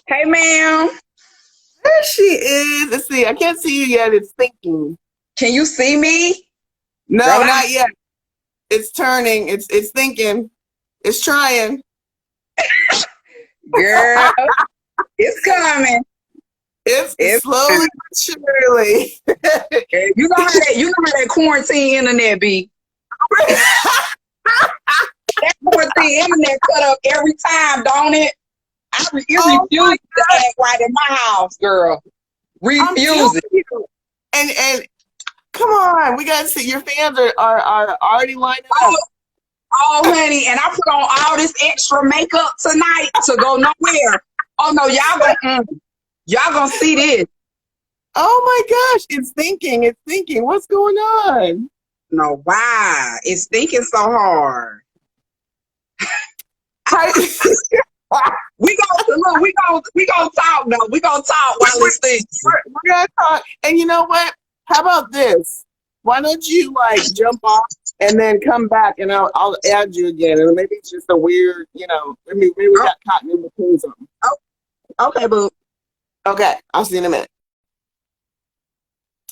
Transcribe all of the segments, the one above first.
Hey, ma'am. There she is. Let's see. I can't see you yet. It's thinking. Can you see me? Girl, No, I'm not yet. It's turning. It's thinking. It's trying. girl. It's coming. It's It's slowly coming. but surely. You know how that quarantine internet be. That quarantine internet cut up every time, don't it? It Oh my refuses to God. act right in my house, girl. I'm telling Refuses. you. And come on, we gotta see your fans are already lining Oh, up. oh, honey, and I put on all this extra makeup tonight to go nowhere. Oh no, y'all gonna see this. Oh my gosh, it's thinking. It's thinking. What's going on? No, why? It's thinking so hard. Hi- We gonna talk though. We gonna talk while it's thinking. we're gonna talk. And you know what? How about this? Why don't you like jump off and then come back and I'll add you again. And maybe it's just a weird, maybe we Oh, got caught in between something. okay, boo. Okay, I'll see you in a minute.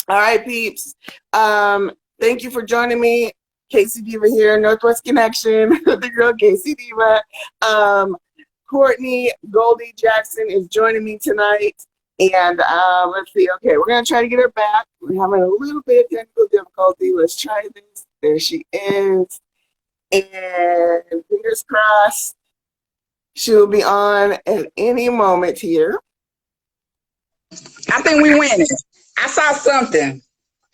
All right, peeps. Thank you for joining me. K-Cee Deeva here, Northwest Connection, the girl K-Cee Deeva. Courtney Goldie Jackson is joining me tonight. And let's see. Okay, we're going to try to get her back. We're having a little bit of technical difficulty. Let's try this. There she is. And fingers crossed, she'll be on at any moment here. I think we winning. I saw something.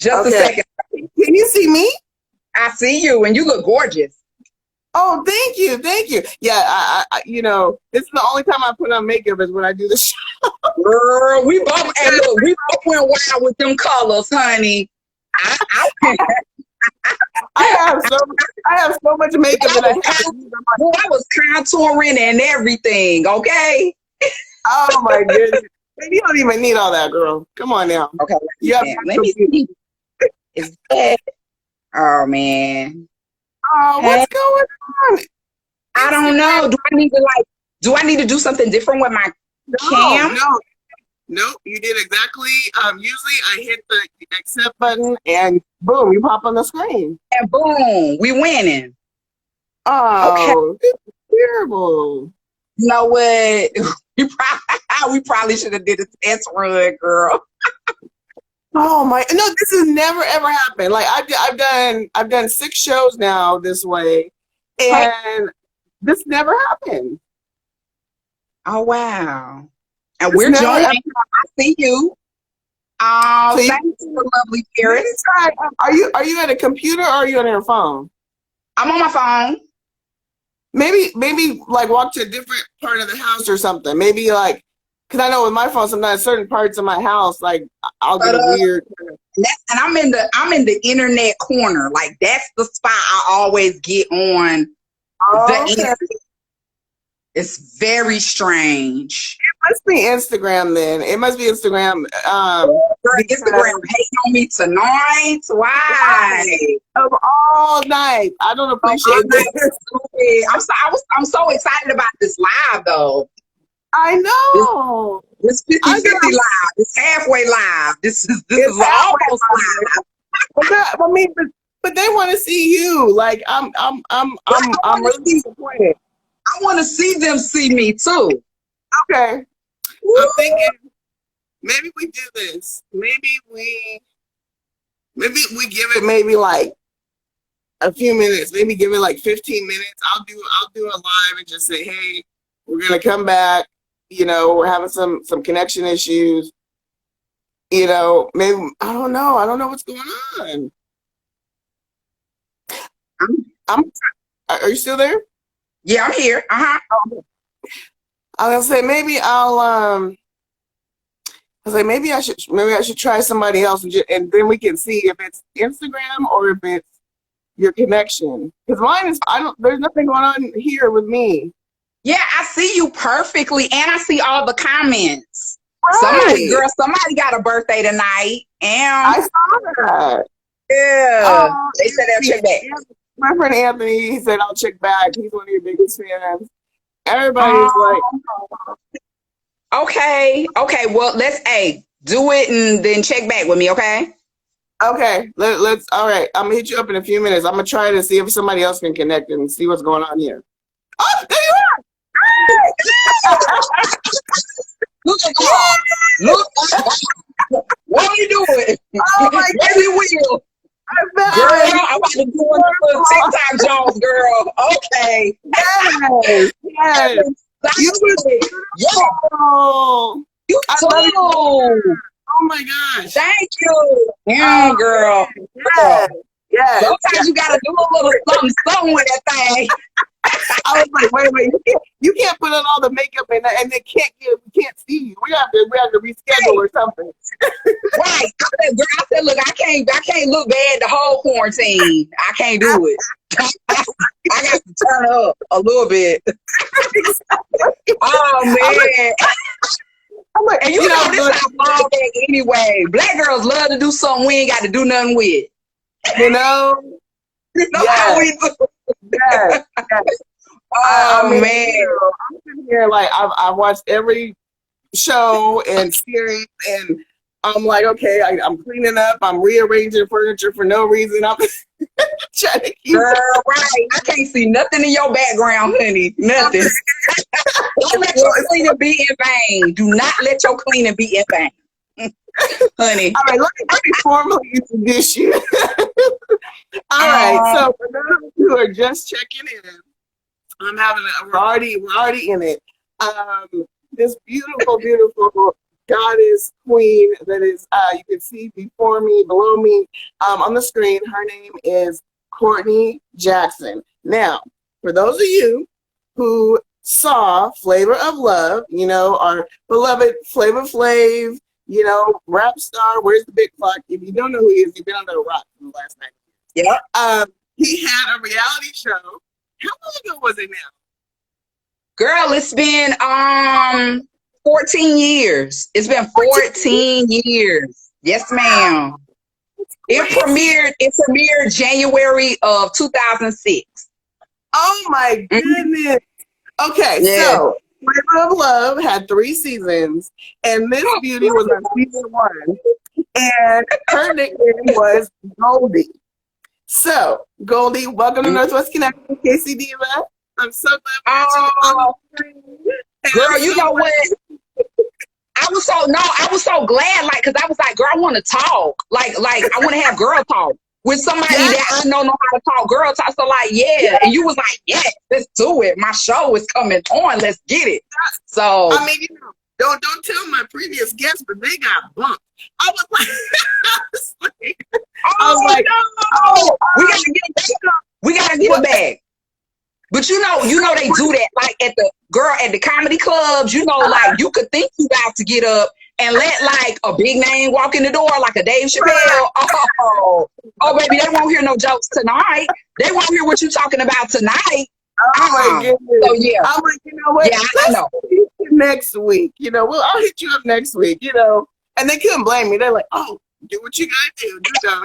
Just a Okay. second. Can you see me? I see you, and you look gorgeous. Oh, thank you, thank you. Yeah, this is the only time I put on makeup is when I do the show. Girl, we both went wild with them colors, honey. I I have so much makeup that I have to use. I was contouring and everything, okay? Oh my goodness. You don't even need all that, girl. Come on now. Okay, You have let me see. Is that? Oh man. Oh, Hey, what's going on? I don't know. Do I need to do something different with my cam? No. You did exactly. Usually I hit the accept button and boom, you pop on the screen. And boom, we winning. Okay. Oh, this is terrible. You know what? We probably should have did a test run, girl. Oh my! No, this has never ever happened. Like I've done 6 shows now this way, Hey. and this never happened. Oh wow. And It's we're never joining. happened. I see you. Oh, So thank you, lovely maybe Paris. try. Are you at a computer or are you on your phone? I'm on my phone. Maybe like walk to a different part of the house or something. Maybe like because I know with my phone sometimes certain parts of my house like I'll get But a weird. and I'm in the internet corner. Like that's the spot I always get on the Oh, okay. internet. It's very strange. It must be Instagram then. It must be Instagram. Girl, Because Instagram hating on me tonight. Why? of all night, I don't Oh, appreciate I'm not this. stupid. I'm so excited about this live though. I This know. this 50 I 50 know. live. This halfway live. This It's is halfway almost live. live. But they want to see you. Like Like I I'm want to really see disappointed. I want to see them see me too. Okay, Woo! I'm thinking maybe we do this. Maybe we give it maybe like a few minutes. Maybe give it like 15 minutes. I'll do a live and just say, hey, we're gonna come back. We're having some connection issues. Maybe I don't know. I don't know what's going on. I'm- I'm. Are you still there? Yeah, I'm here. Uh-huh. I was gonna say maybe I was like maybe I should try somebody else and then we can see if it's Instagram or if it's your connection. Because mine is I don't. There's nothing going on here with me. Yeah, I see you perfectly, and I see all the comments. Right. Somebody got a birthday tonight, and I saw that. yeah, Oh, they said they'll check back. my friend Anthony, he said I'll check back. He's one of your biggest fans. Everybody's like, Um, Okay. Okay. Well, let's do it and then check back with me. Okay. Okay, let's. All right, I'm gonna hit you up in a few minutes. I'm gonna try to see if somebody else can connect and see what's going on here. Oh, there you Look at God. Look. What are you doing? Oh my Yes, you will. are. Girl, I'm about to do one of those TikTok Jones, girl. Okay. Yes, yes. You was Yeah, beautiful. you I love you. too. Oh my gosh. Thank you. Oh, Girl. yes, yes, Sometimes yes. you gotta do a little something with that thing. I was like, wait, you can't put on all the makeup and they we can't see you. We have to reschedule or something. Right. I said, look, I can't look bad the whole quarantine. I can't do it. I got to turn up a little bit. Oh man. I'm like, And you know this how ball back anyway. Black girls love to do something we ain't got to do nothing with. you know, You know yes, how we do. yes, yes. Oh I mean, man. I'm sitting here like I've watched every show and series, and I'm like, okay, I'm cleaning up, I'm rearranging furniture for no reason. I'm trying to keep. Girl, right. I can't see nothing in your background, honey. Nothing. Don't let your cleaning be in vain. Do not let your cleaning be in vain. Honey. All right, let me formally introduce you. All right, so for those who are just checking in, we're already in it. This beautiful goddess queen that is you can see before me, below me, on the screen. Her name is Courtney Jackson. Now, for those of you who saw Flavor of Love, you know, our beloved Flavor Flav, you know, rap star, where's the big clock? If you don't know who he is, you've been under a rock from the last night. Yeah. He had a reality show. How long ago was it now? Girl, it's been 14 years. It's been 14 years. Yes, ma'am. It premiered January of 2006. Oh my goodness. Okay, Yeah. so Flavor of Love had 3 seasons, and this beauty was on season 1, and her nickname was Goldie. So, Goldie, welcome to Northwest Connection, K-Cee Deeva. I'm so glad girl, you know what? I was so glad, like, cause I was like, girl, I want to talk, like, I want to have girl talk with somebody that I know how to talk girl talk. So, like, yeah, and you was like, yeah, let's do it. My show is coming on. Let's get it. So, I mean, you know, don't tell my previous guests, but they got bumped. I was like, no, we gotta get it back. We gotta get it back. But you know they do that like at the comedy clubs. You know, like you could think you about to get up and let like a big name walk in the door, like a Dave Chappelle. Oh, baby, they won't hear no jokes tonight. They won't hear what you're talking about tonight. Oh my goodness. So yeah, I'm like, you know what? Yeah, I know. Next week, you know, I'll hit you up next week, you know. And they couldn't blame me. They're like, oh, do what you gotta do,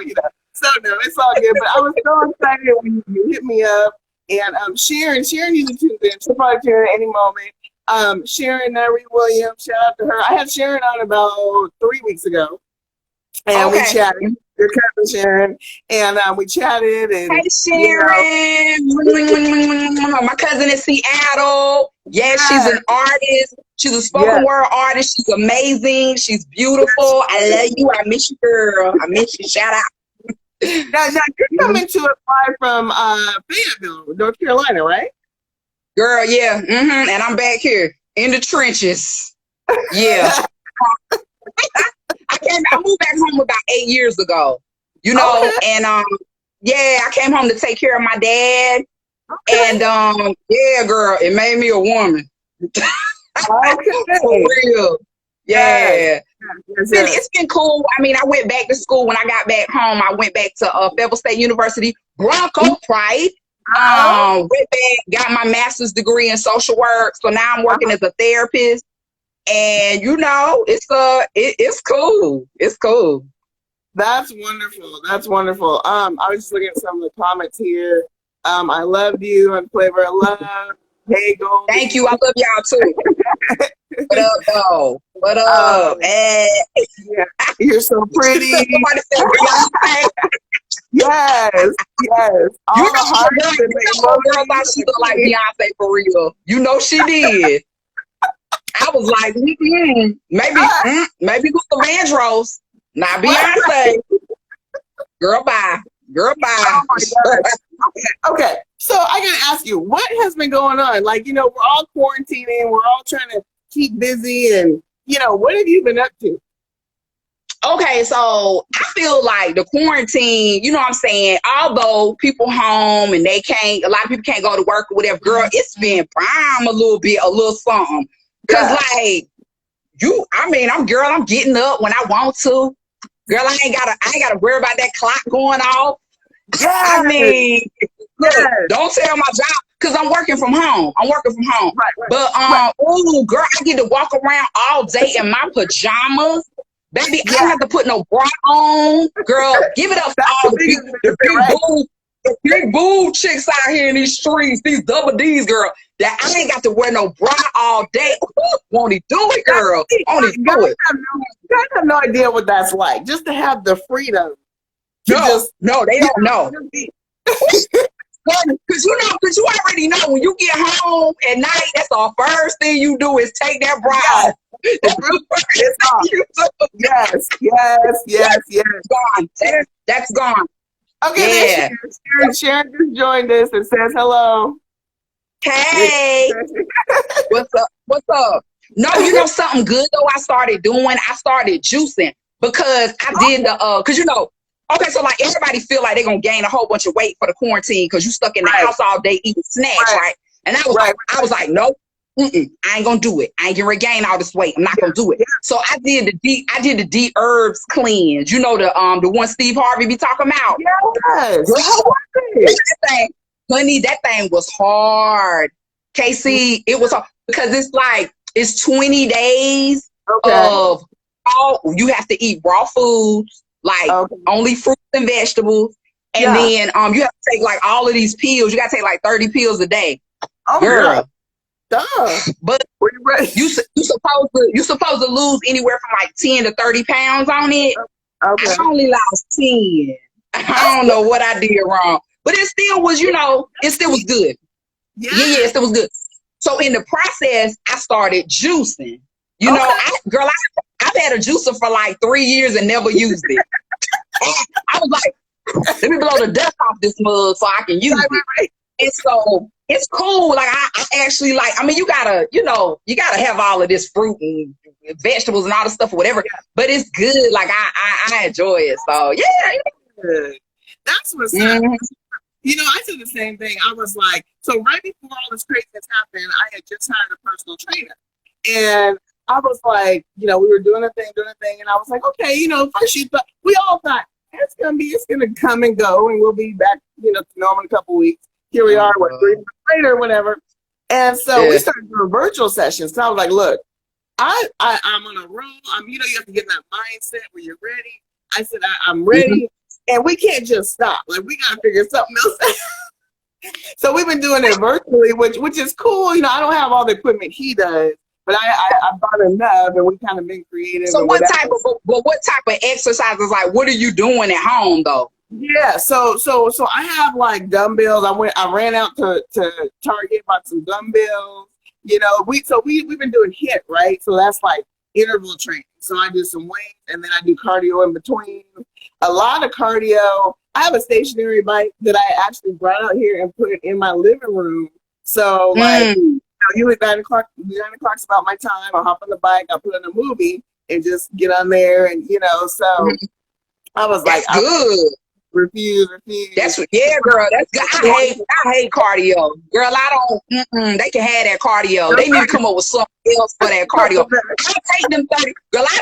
you know. So no, it's all good. But I was so excited when you hit me up. And Sharon usually tunes in. She'll probably tune in at any moment. Sharon Marie Williams, shout out to her. I had Sharon on about 3 weeks ago, and we chatted. Your cousin Sharon, and we chatted. And hey, Sharon, my cousin in Seattle. Yes, she's an artist. She's a spoken word artist. She's amazing. She's beautiful. I love you. I miss you, girl. I miss you. Shout out. Now you're coming to apply from Fayetteville, North Carolina, right? Girl, yeah. And I'm back here in the trenches. Yeah. I moved back home about 8 years ago. You know, and I came home to take care of my dad. And yeah, girl, it made me a woman. For real. Yeah. It's been cool. I mean, I went back to school when I got back home. I went back to Fayetteville State University, Bronco Pride. Went back, got my master's degree in social work. So now I'm working as a therapist. And you know, it's cool. It's cool. That's wonderful. That's wonderful. I was just looking at some of the comments here. I loved you on Flavor of Love. Hey, Goldie. Thank you. I love y'all too. What up, though? What Um, up? Hey. yeah, you're so pretty. Somebody said Beyonce. Yes, yes. You All know, the hearts and you the know, girl thought she emojis. looked like Beyonce for real. You know she did. I was like, maybe Luther Vandross, not Beyonce. Girl, bye. Girl, bye. Oh my God. Okay. So I gotta ask you, what has been going on? Like, we're all quarantining, we're all trying to keep busy, and what have you been up to? Okay, so I feel like the quarantine, you know what I'm saying? Although people home and a lot of people can't go to work or whatever, girl, it's been prime a little something. Cause Yeah. like I'm getting up when I want to. Girl, I ain't gotta worry about that clock going off. I Yes. mean, look, Yes. don't tell my job because I'm working from home. Right. But ooh, girl, I get to walk around all day in my pajamas. Baby, I don't Yeah. have to put no bra on. Girl, give it up for That's all the biggest the benefit, right? big boob chicks out here in these streets, these double D's, girl. That I ain't got to wear no bra all day. Ooh, won't he do it, girl? Won't he do it? Guys have no idea what that's like. Just to have the freedom to No, they don't know. Because you already know when you get home at night, that's the first thing you do is take that bra off. It's off. Yes. Gone. That's gone. Okay, Yeah. Sharon just joined us and says hello. Hey, what's up? No, you know something good though I started doing? I started juicing because I did okay, so like everybody feel like they're gonna gain a whole bunch of weight for the quarantine because you stuck in the house all day eating snacks, right? And I was like, nope, I ain't gonna do it. I ain't gonna regain all this weight. I'm not gonna do it. So I did the deep herbs cleanse. You know the one Steve Harvey be talking about. Yes. Girl, How was it? that thing, honey, that thing was hard. K-Cee, it was hard because it's 20 days of you have to eat raw foods, like only fruits and vegetables. And then you have to take like all of these pills. You gotta take like 30 pills a day. Oh, girl. Duh. But you supposed to lose anywhere from like 10 to 30 pounds on it. Okay. I only lost 10. I don't know what I did wrong. But it still was, it still was good. Yeah, it still was good. So in the process, I started juicing. I've had a juicer for like 3 years and never used it. I was like, let me blow the dust off this mug so I can use it. And so it's cool. Like I actually you gotta have all of this fruit and vegetables and all this stuff or whatever. But it's good. Like I enjoy it. So yeah. That's what's up. I said the same thing. I was like, so right before all this craziness happened, I had just hired a personal trainer. And I was like, we were doing a thing, and I was like, okay, first we all thought it's gonna come and go, and we'll be back, to normal in a couple weeks. Here we are, 3 months later, whatever. And so we started doing virtual sessions. So I was like, look, I'm on a roll. You have to get in that mindset where you're ready. I said, I'm ready. And we can't just stop. Like, we got to figure something else out. So we've been doing it virtually, which is cool. I don't have all the equipment he does, but I bought enough, and we kind of been creative. So what type of exercises, like, what are you doing at home, though? Yeah, so I have like dumbbells. I ran out to Target, bought some dumbbells. We've been doing HIIT, right? So that's like interval training. So I do some weights and then I do cardio in between. A lot of cardio. I have a stationary bike that I actually brought out here and put it in my living room. So usually 9 o'clock's about my time. I'll hop on the bike, I'll put on a movie and just get on there and so I was like, good. Refuse. That's girl. That's good. I hate cardio, girl. I don't. They can have that cardio. They need to come up with something else for that cardio. I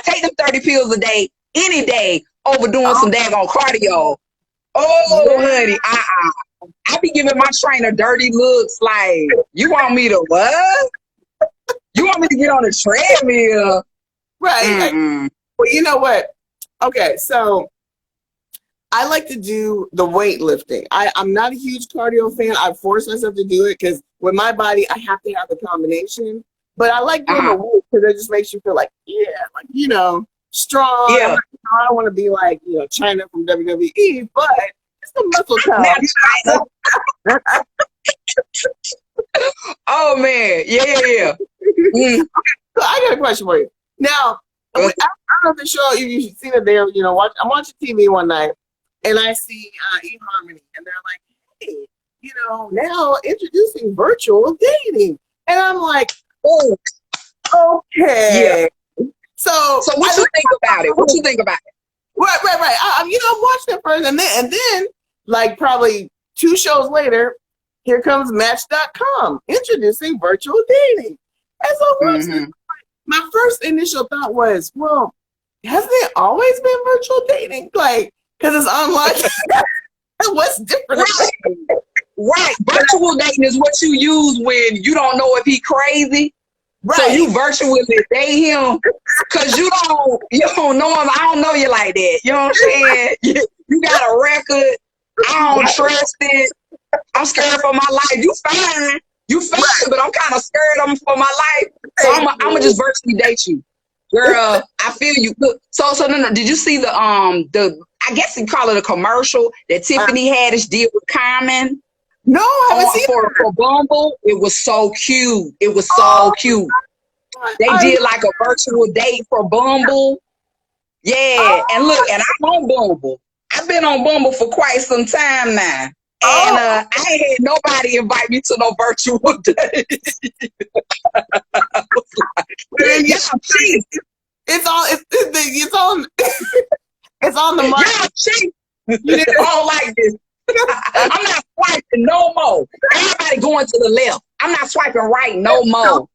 take them 30 pills a day, any day, over doing some daggone cardio. Oh, honey, I be giving my trainer dirty looks. Like, you want me to what? You want me to get on the treadmill? Right. Well, you know what? Okay, so I like to do the weightlifting. I'm not a huge cardio fan. I force myself to do it because with my body, I have to have the combination. But I like doing the work because it just makes you feel like, strong. Yeah. I don't want to be like, China from WWE, but it's the muscle count. Oh man, yeah. So I got a question for you. Now, I don't know if the show you've seen it there. I'm watching TV one night, and I see eHarmony, and they're like, "Hey, now introducing virtual dating," and I'm like, "Oh, okay." Yeah. So what you think about it? What you think about it? Right. I'm watching it first, and then, like probably 2 shows later, here comes Match.com introducing virtual dating. And so my first initial thought was, well, hasn't it always been virtual dating? Like, because it's online. What's different? Right. Virtual dating is what you use when you don't know if he crazy. Right. So you virtually date him because you don't know him. I don't know you like that. You know what I'm saying? You got a record. I don't trust it. I'm scared for my life. You fine, but I'm kind of scared for my life. So I'm gonna just virtually date you, girl. I feel you. Look, so no. Did you see the I guess you call it a commercial that Tiffany Haddish did with Common? No, I haven't seen it. For Bumble. It was so cute. It was so cute. They did like a virtual date for Bumble. Yeah, and look, and I'm on Bumble. I've been on Bumble for quite some time now. And I ain't had nobody invite me to no virtual date. It's on the market. Yeah, cheap. You don't like this. I'm not swiping no more. Everybody going to the left. I'm not swiping right no more.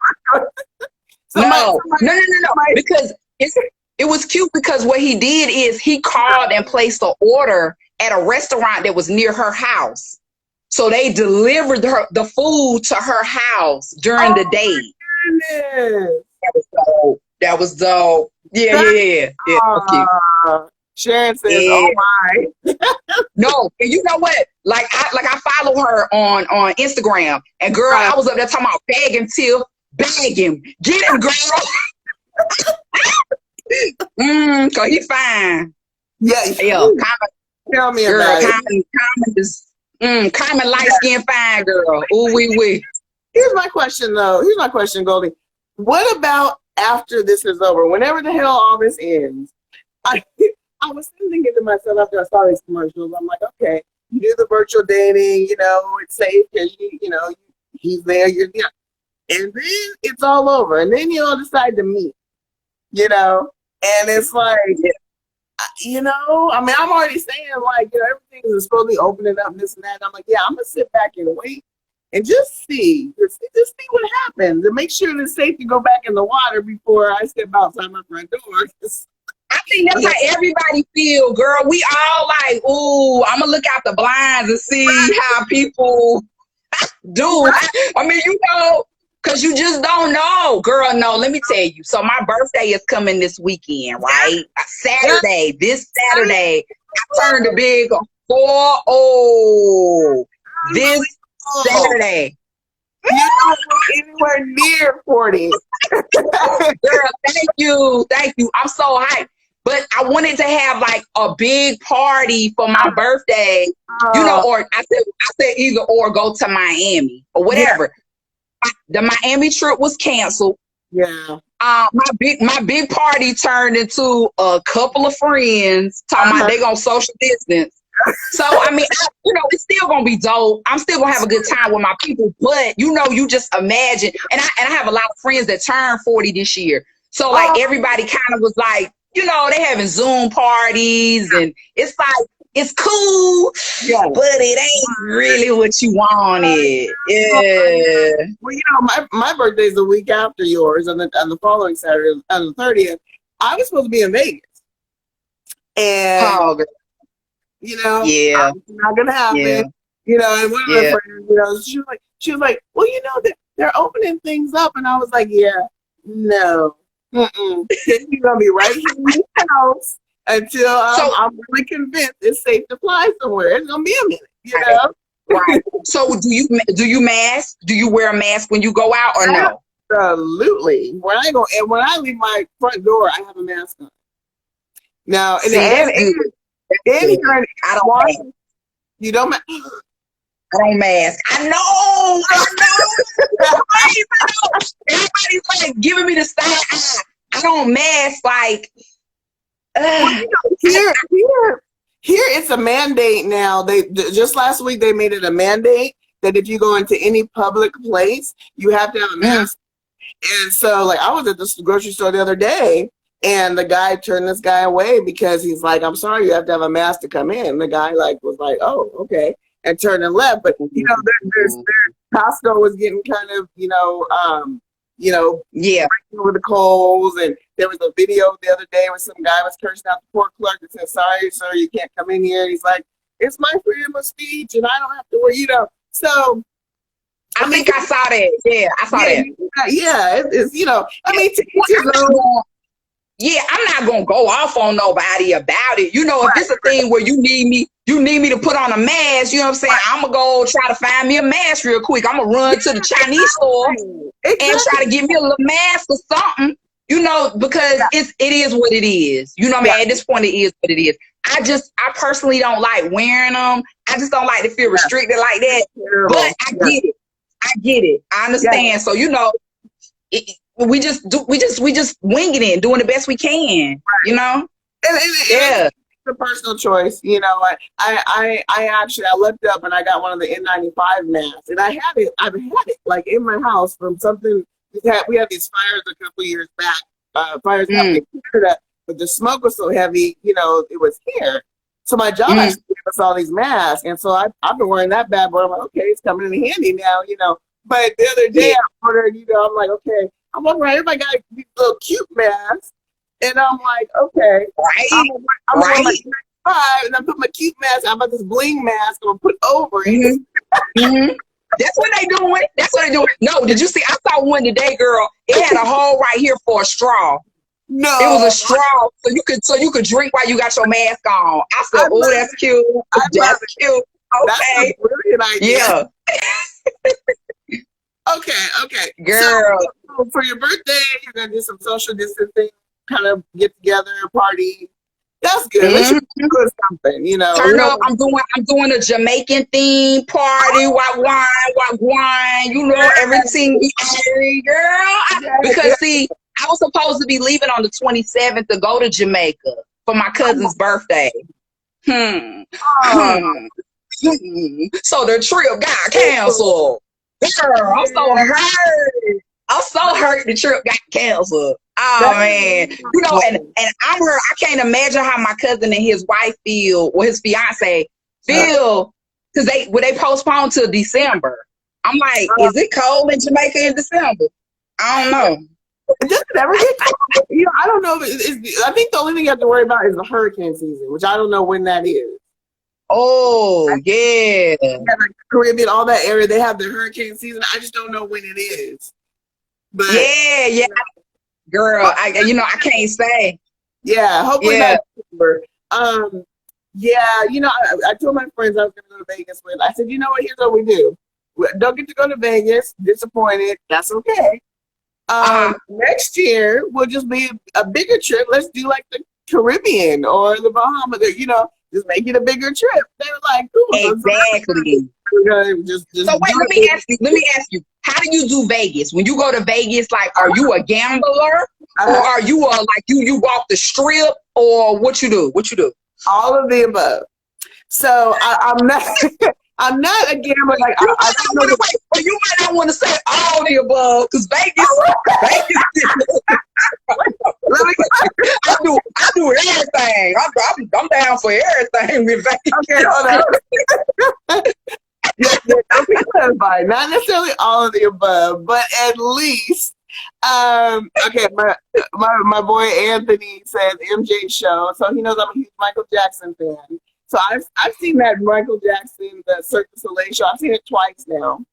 No. Because it was cute because what he did is he called and placed an order at a restaurant that was near her house. So they delivered the food to her house during the date. That was dope. Yeah. Okay. Sharon says, "Oh my." No, and you know what? Like I follow her on Instagram, and girl, I was up there talking about begging Tiff, begging, get him, girl. Cause he fine. Yeah. Tell me about it. Common light skin fine girl. Ooh wee. Here's my question, Goldie. What about after this is over? Whenever the hell all this ends, I was thinking to myself after I saw these commercials, I'm like, okay, you do the virtual dating, it's safe because he's there, you're there. And then it's all over. And then you all decide to meet, and it's like, I'm already saying like, everything is supposed to be opening up and this and that. And I'm like, yeah, I'm going to sit back and wait and just see what happens and make sure it's safe to go back in the water before I step outside my front door. I think that's how everybody feel, girl. We all like, ooh, I'm gonna look out the blinds and see how people do. I mean, because you just don't know, girl. No, let me tell you. So my birthday is coming this weekend, right? Saturday, this Saturday. I turned the big 4-0 this Saturday. You don't look anywhere near 40. Girl, thank you. I'm so hyped. But I wanted to have like a big party for my birthday, or I said either or go to Miami or whatever. Yeah. The Miami trip was canceled. Yeah. My big party turned into a couple of friends talking about they gonna social distance. So I mean, it's still gonna be dope. I'm still gonna have a good time with my people, but you just imagine. And I have a lot of friends that turned 40 this year. So like everybody kind of was like, they having Zoom parties, and it's like it's cool, but it ain't really what you wanted. Yeah. Well, my birthday's the week after yours, on the following Saturday, on the 30th. I was supposed to be in Vegas, and yeah, it's not gonna happen. Yeah. And one of my friends, she was like, well, they're opening things up, and I was like, yeah, no. You're gonna be right here in the house until I'm really convinced it's safe to fly somewhere. It's gonna be a minute, Right. So do you mask? Do you wear a mask when you go out or no? Absolutely. When I leave my front door, I have a mask on. Now, See, that's good. I don't mask. You don't mask. I don't mask. I know. Everybody's like giving me the side eye. I don't mask. Like, here it's a mandate now. They just last week they made it a mandate that if you go into any public place, you have to have a mask. And so, like, I was at the grocery store the other day, and the guy turned this guy away because he's like, "I'm sorry, you have to have a mask to come in." The guy was like, "Oh, okay," and turned and left. But there's Costco was getting kind of over the coals, and there was a video the other day where some guy was cursing out the poor clerk and said, "Sorry, sir, you can't come in here." And he's like, "It's my freedom of speech, and I don't have to worry," So. I think I saw that. Yeah, I saw that. Yeah, it's I'm not gonna go off on nobody about it. If it's a thing where you need me to put on a mask, you know what I'm saying? I'm gonna go try to find me a mask real quick. I'm gonna run to the Chinese store and try to get me a little mask or something, because it is what it is. At this point it is what it is. I personally don't like wearing them. I just don't like to feel restricted like that. But I get it. I understand. Yeah. So we just winging it, doing the best we can. And it's a personal choice. I looked up and I got one of the N95 masks, and I've had it like in my house from something. We had these fires a couple years back. Fires happening in Canada, but the smoke was so heavy, it was here. So my job actually gave us all these masks, and so I've been wearing that bad boy. I'm like, okay, it's coming in handy now, But the other day I ordered, I'm like, okay, I'm walking around, everybody got these little cute masks, and I'm like, okay, I'm wearing my 95, and I put my cute mask. How about this bling mask I'm gonna put over it? That's what they doing. No, did you see? I saw one today, girl. It had a hole right here for a straw. No, it was a straw, so you could drink while you got your mask on. I said, "Oh, that's cute. That's cute." Okay, that's a brilliant idea. Yeah. Okay, girl. So for your birthday, you're gonna do some social distancing, kind of get together, party. That's good. Let's do something, Turn up. I'm doing a Jamaican theme party. White wine. Everything. Girl. Because see, I was supposed to be leaving on the 27th to go to Jamaica for my cousin's birthday. So the trip got canceled. Girl, I'm so hurt. The trip got canceled. Oh man, and I'm her. I can't imagine how my cousin and his wife feel, or his fiance feel, because they postponed till December. I'm like, is it cold in Jamaica in December? I don't know. Does it ever get cold? I don't know. I think the only thing you have to worry about is the hurricane season, which I don't know when that is. Oh, yeah. Like Caribbean, all that area, they have the hurricane season. I just don't know when it is. But yeah. Girl, I can't say. Yeah, hopefully not December. I told my friends I was going to go to Vegas with. I said, you know what? Here's what we do. We don't get to go to Vegas. Disappointed. That's okay. Next year will just be a bigger trip. Let's do like the Caribbean or the Bahamas. Just make it a bigger trip. They were like, cool. Exactly. So wait, let me ask you. How do you do Vegas? When you go to Vegas, like, are you a gambler, or are you you walk the strip, or what you do? All of the above. So I'm not. I'm not a gambler. Like you might not want to say all the above, because Vegas. I do everything. I'm down for everything with Vegas. Okay, hold on. Not necessarily all of the above, but at least. Okay, my boy Anthony says MJ show, so he knows I'm a huge Michael Jackson fan. So I've seen that Michael Jackson, the Cirque du Soleil show. I've seen it twice now,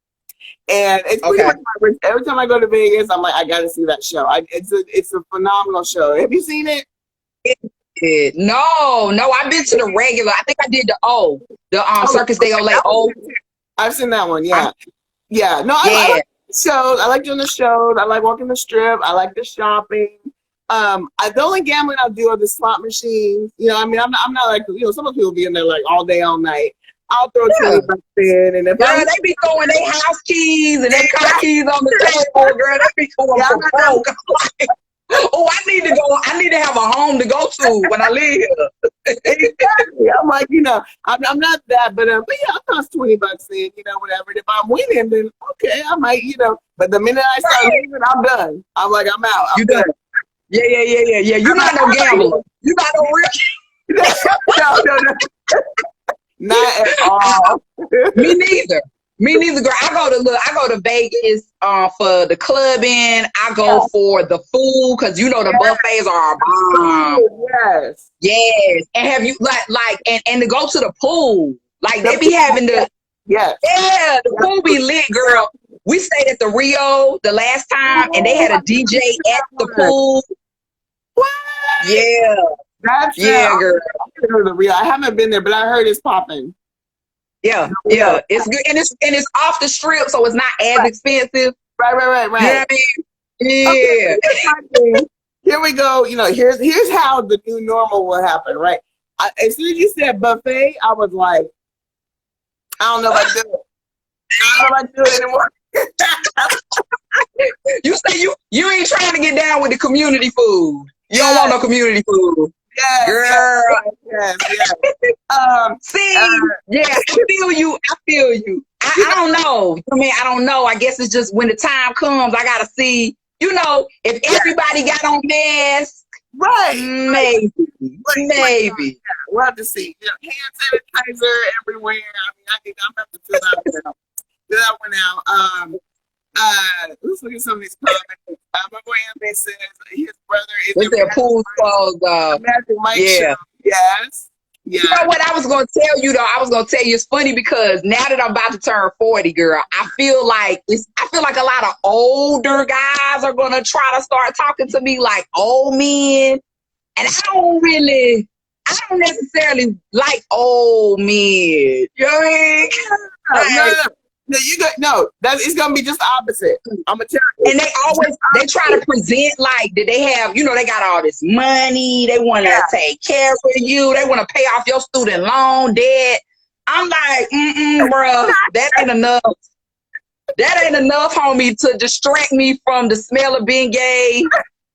and it's pretty much every time I go to Vegas, I'm like, I got to see that show. It's a phenomenal show. Have you seen it? No, I've been to the regular. I think I did the Circus de Soleil. I've seen that one. Yeah, no, I like shows. I like doing the shows. I like walking the strip. I like the shopping. The only gambling I'll do are the slot machines. You know, I mean, I'm not like, you know, some of the people be in there like all day, all night. I'll throw 20 bucks in, and if girl, they be throwing their house keys and their car keys on the table, girl. They be going for broke. Oh, I need to go. I need to have a home to go to when I leave here. Exactly. I'm like, you know, I'm not that, but yeah, I'll toss 20 bucks in, you know, whatever. And if I'm winning, then okay, I might, you know. But the minute I start leaving, I'm done. I'm like, I'm out. I'm done. Yeah. You're not no gambler. You're not no rich. No. Not at all. Me neither, girl. I go to Vegas for the clubbing. I go for the food because you know the buffets are bomb. Yes. And have you like and to go to the pool. Like they be having the the pool be lit, girl. We stayed at the Rio the last time and they had a DJ at the pool. What? Yeah. Girl. I haven't been there, but I heard it's popping. Yeah, it's good, and it's off the strip, so it's not as expensive. Right. You know what I mean? Yeah. Okay, here we go. You know, here's how the new normal will happen. Right. As soon as you said buffet, I was like, I don't know if I do it. I don't know if I do it anymore. You say you ain't trying to get down with the community food. You don't want no community food. Yes, girl. Yes. I feel you. I don't know. I mean, I don't know. I guess it's just when the time comes, I gotta see. You know, if everybody got on masks, right? Maybe. We'll have to see. You know, hand sanitizer everywhere. I mean, I'm have to fill that one out. Let's look at some of these comments. My boy Anthony says his brother is a pool called Magic Mike show. Yes. You know what I was gonna tell you though? I was gonna tell you it's funny because now that I'm about to turn 40, girl, I feel like a lot of older guys are gonna try to start talking to me like old men. And I don't necessarily like old men. You know what I mean? No, it's gonna be just the opposite. I'm gonna tell you. And they try to present like that they have, you know, they got all this money, they want to take care of you, they want to pay off your student loan debt. I'm like, bro, that ain't enough. That ain't enough, homie, to distract me from the smell of being gay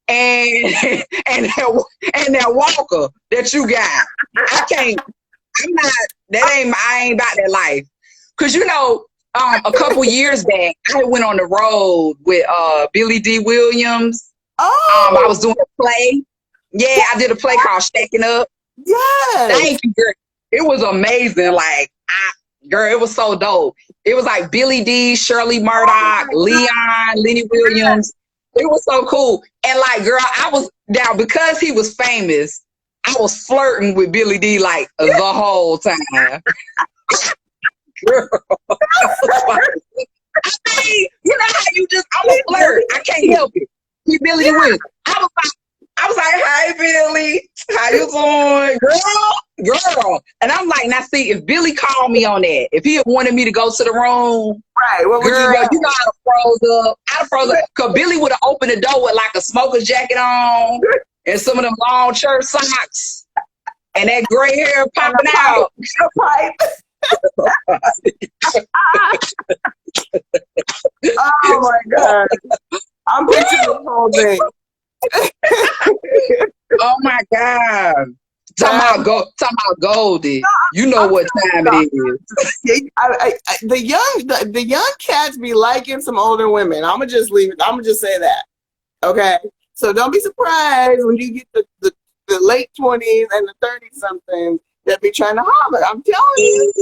and that walker that you got. I ain't about that life. Cause you know, a couple years back, I went on the road with Billy D. Williams. I was doing a play. Yeah, I did a play called Stacking Up. Yes. Thank you, girl. It was amazing. Like, girl, it was so dope. It was like Billy D, Shirley Murdoch, Leon, Lenny Williams. It was so cool. And like, girl, I was down because he was famous. I was flirting with Billy D like the whole time. Girl. I mean, you know how you just, I'm a flirt. I can't help it. He Billy D. Williams. I was like, hi, Billy. How you doing? Girl. And I'm like, now see, if Billy called me on that, if he had wanted me to go to the room, right? What would girl, you know I'd have froze up. Because Billy would have opened the door with like a smoker's jacket on and some of them long church socks and that gray hair popping out. Oh my God. I'm picturing the whole thing. Oh my God. Talking about Goldie. You know what time it is. The young cats be liking some older women. I'm gonna just leave it. I'm gonna just say that. Okay. So don't be surprised when you get the late 20s and the 30 somethings that be trying to holler. I'm telling you.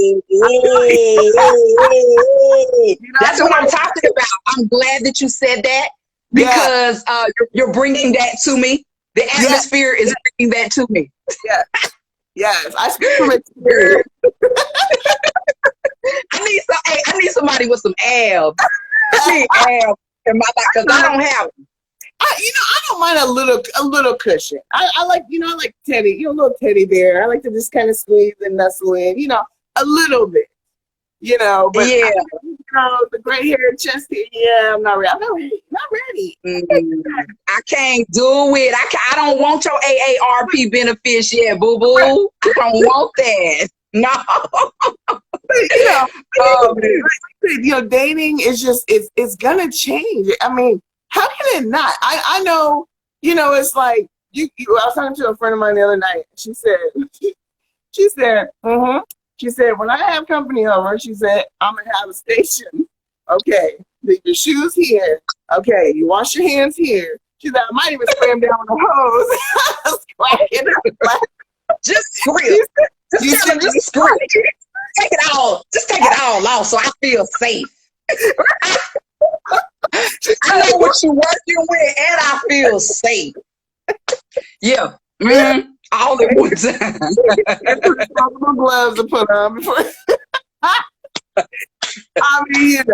That's what I'm talking about. I'm glad that you said that because you're bringing that to me. The atmosphere is bringing that to me. Yes. I speak from experience. I need somebody with some abs. I need abs in my life because I don't have them. I don't mind a little cushion. I like teddy, a little teddy bear. I like to just kind of squeeze and nestle in, a little bit. But Yeah. the gray hair, chest hair, yeah, I'm not ready. I'm not ready. I can't do it. I don't want your AARP benefits yet, boo boo. I don't want that. No. Dating is just it's gonna change. I mean, how can it not? I know, it's like I was talking to a friend of mine the other night. She said, she said, when I have company over, she said, I'm gonna have a station. Okay, leave your shoes here. Okay, you wash your hands here. She said, I might even spray them down with a hose. I was cracking up. Just scream. Just tell them, just scream. Take it all. Just take it all off so I feel safe. I know what you're working with, and I feel safe. Yeah. Mm-hmm. All at one time. Responsible gloves to put on before. I mean,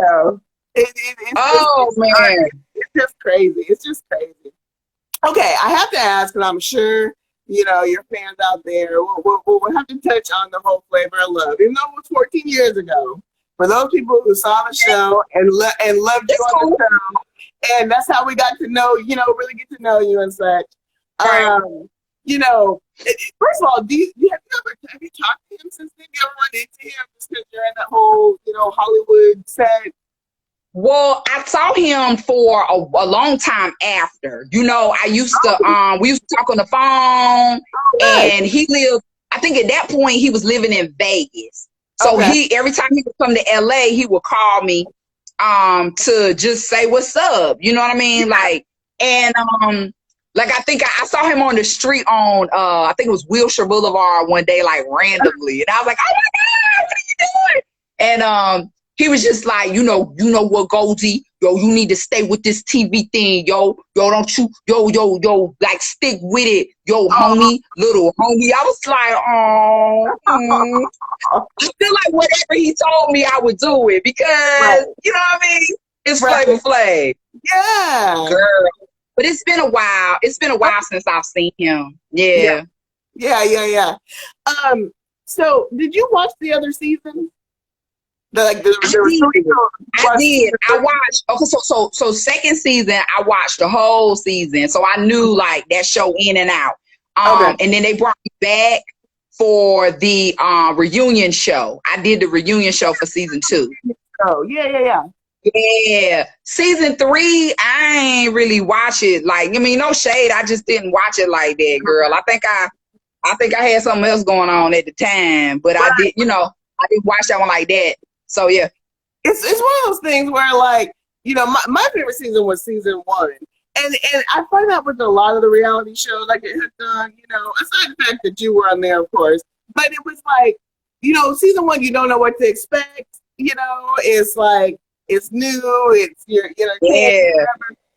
man, it's just crazy. It's just crazy. Okay, I have to ask, and I'm sure your fans out there we'll have to touch on the whole Flavor of Love, even though it was 14 years ago. For those people who saw the show and loved you on the show, and that's how we got to know, really get to know you and such. Right. First of all, have you talked to him since then? You ever run into him just because you're in that whole, Hollywood set? Well, I saw him for a long time after. I used to we used to talk on the phone, and he lived. I think at that point he was living in Vegas. So every time he would come to LA, he would call me to just say what's up. You know what I mean? Like, and like I think I saw him on the street on I think it was Wilshire Boulevard one day, like randomly, and I was like, oh my God, what are you doing? And he was just like, you know what, Goldie, yo, you need to stay with this TV thing, yo, don't you, yo, like stick with it, yo, homie, little homie. I was like, I feel like whatever he told me, I would do it because you know what I mean. It's Flavor Flav, girl. But it's been a while. It's been a while since I've seen him. Yeah. So did you watch the other season? I did. I watched. Okay, so second season, I watched the whole season, so I knew like that show in and out. And then they brought me back for the reunion show. I did the reunion show for season 2. Oh yeah. Season 3, I ain't really watch it. Like, I mean, no shade. I just didn't watch it like that, girl. I think I had something else going on at the time, but I did. I didn't watch that one like that. So yeah, it's one of those things where like my favorite season was season 1, and I find that with a lot of the reality shows like it has done. Aside the fact that you were on there, of course, but it was like season 1 you don't know what to expect. It's like it's new. It's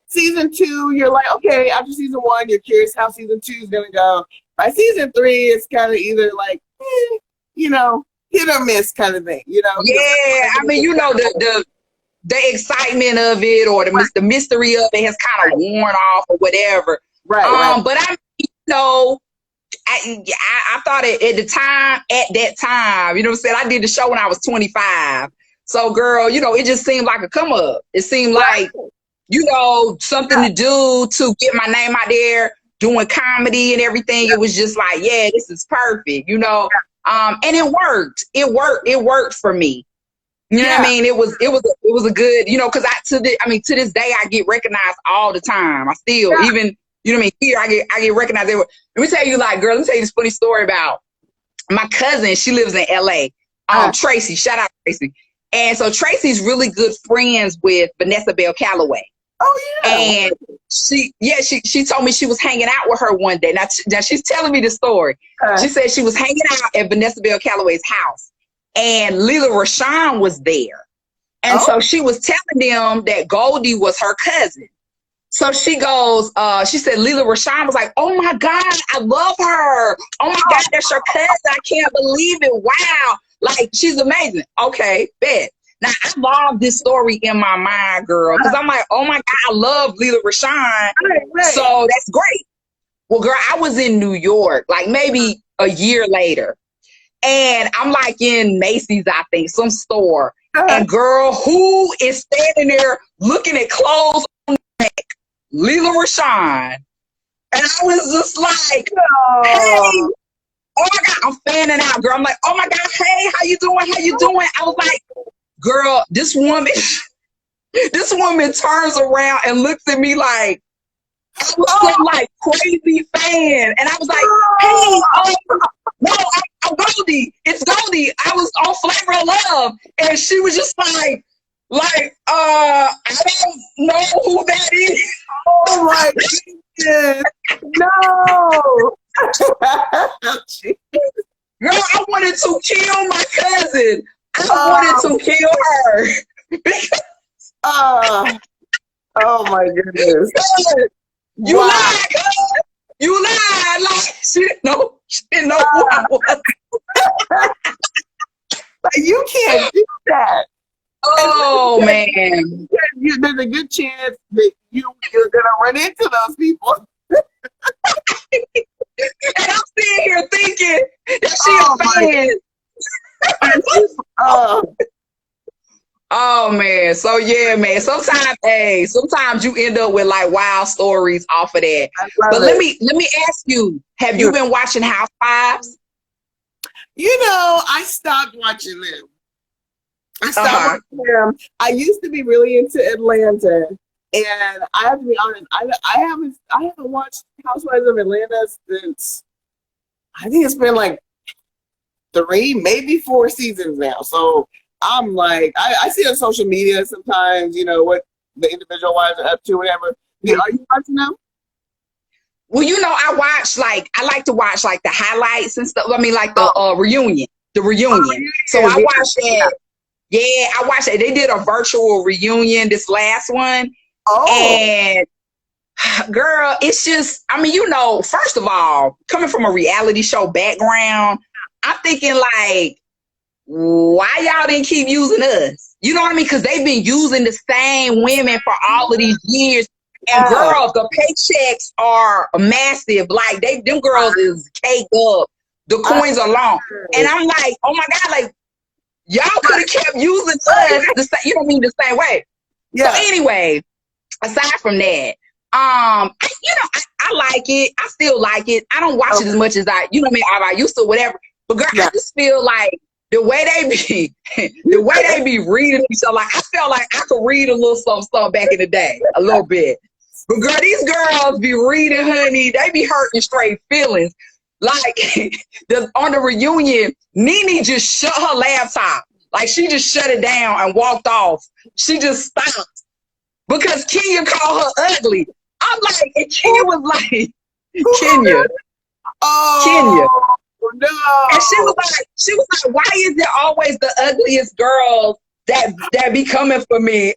Season 2 you're like okay. After season 1 you're curious how season 2 is gonna go. By season 3 it's kind of either like hit or miss kind of thing, Yeah, I mean, the excitement of it or the mystery of it has kind of worn off or whatever. Right. But I thought at that time, you know what I'm saying? I did the show when I was 25. So, girl, it just seemed like a come up. It seemed like, something to do to get my name out there, doing comedy and everything. It was just like, yeah, this is perfect, and it worked. It worked for me. You know what I mean? It was a good, because to this day I get recognized all the time. I still even, here I get recognized. Let me tell you, like, girl, let me tell you this funny story about my cousin. She lives in LA. Tracy, shout out Tracy. And so Tracy's really good friends with Vanessa Bell Calloway. Oh yeah. And she told me she was hanging out with her one day. Now she's telling me the story. She said she was hanging out at Vanessa Bell Calloway's house, and Leela Rashawn was there. And so she was telling them that Goldie was her cousin. So she goes, she said Leela Rashawn was like, oh my God, I love her. Oh my God, that's your cousin. I can't believe it. Wow. Like, she's amazing. Okay, bet. Now, I love this story in my mind, girl, because I'm like, oh my God, I love Leela Rashawn. Right. So that's great. Well, girl, I was in New York, like maybe a year later. And I'm like in Macy's, I think, some store. And girl, who is standing there looking at clothes on the back? Leela Rashawn. And I was just like, hey, oh my God, I'm fanning out, girl. I'm like, oh my God, hey, how you doing? How you doing? I was like, girl, this woman turns around and looks at me like I was some like crazy fan. And I was like, hey, no, I'm Goldie. It's Goldie. I was on Flavor of Love. And she was just like, I don't know who that is. Oh my goodness. No. Girl, I wanted to kill my cousin. I wanted to kill her. Oh my goodness. You lied, girl. You lied. Like, she didn't know who I was. Like, you can't do that. Oh, man. There's a good chance that you're going to run into those people. And I'm sitting here thinking that she a fan. Oh man, so yeah, man. Sometimes you end up with like wild stories off of that. But let me ask you: have you been watching Housewives? You know, I stopped watching them. Watching them. I used to be really into Atlanta, and I have to be honest. I haven't watched Housewives of Atlanta since I think it's been like 3, maybe 4 seasons now. So I'm like, I see on social media sometimes, you know, what the individual wives are up to, whatever. Are you watching them? Well, you know, I like to watch like the highlights and stuff. I mean, like the reunion. So I watched that. Yeah, I watched it. They did a virtual reunion, this last one. And girl, it's just, I mean, you know, first of all, coming from a reality show background, I'm thinking like, why y'all didn't keep using us? You know what I mean? Because they've been using the same women for all of these years. And girl, the paychecks are massive. Like them girls is caked up. The coins are long. And I'm like, oh my God, like y'all could have kept using us you know what I mean, the same way. Yeah. So anyway, aside from that, I like it. I still like it. I don't watch it as much as I used to, whatever. But girl, I just feel like the way they be reading each other, like I felt like I could read a little something back in the day, a little bit. But girl, these girls be reading, honey. They be hurting straight feelings. Like on the reunion, Nene just shut her laptop. Like she just shut it down and walked off. She just stopped because Kenya called her ugly. I'm like, and Kenya was like, Kenya. Kenya. No. And she was like, why is it always the ugliest girls that be coming for me?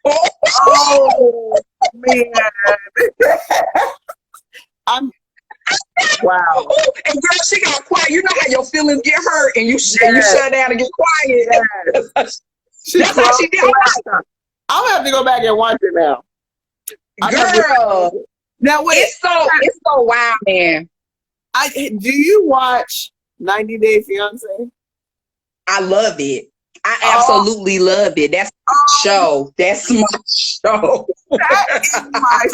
Oh man. Wow. And girl, she got quiet. You know how your feelings get hurt and you shut down and get quiet. Yes. That's how she did. I'm gonna have to go back and watch it now. Girl. Now wait, it's so wild, man. Do you watch 90 Day Fiance? I love it. I absolutely love it. That's my show. That's my show. That is my